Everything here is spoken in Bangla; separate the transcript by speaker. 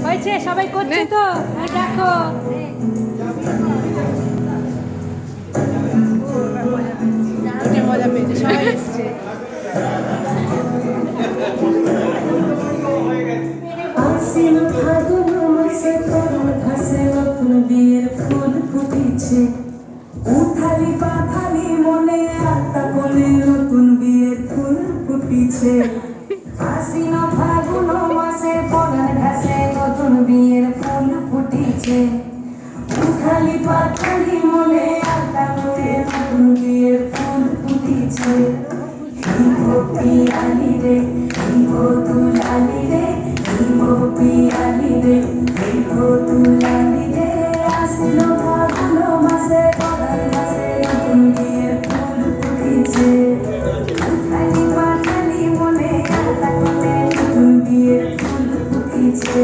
Speaker 1: হয়েছে, সবাই করছে তো, দেখো। মজা পেয়েছে, সবাই এসছে।
Speaker 2: উথালি পাথালি মনে আত্মা বলে নতুন বিয়ের ফুল ফুটিছে। আশ্বিন ফাগুন মাসে পরার ঘাসে নতুন বিয়ের ফুল ফুটিছে। উথালি পাথালি মনে আত্মা বলে নতুন বিয়ের ফুল ফুটিছে। পিয়ালি রে তুলালি রে পিয়ালি রে তুলালি রে আশ্বিন ফাগুন মাসে পরার ঘাসে নতুন বিয়ের ফুল ফুটিছে। উথালি পাথালি মনে আত্মা বলে নতুন বিয়ের ফুল ফুটিছে।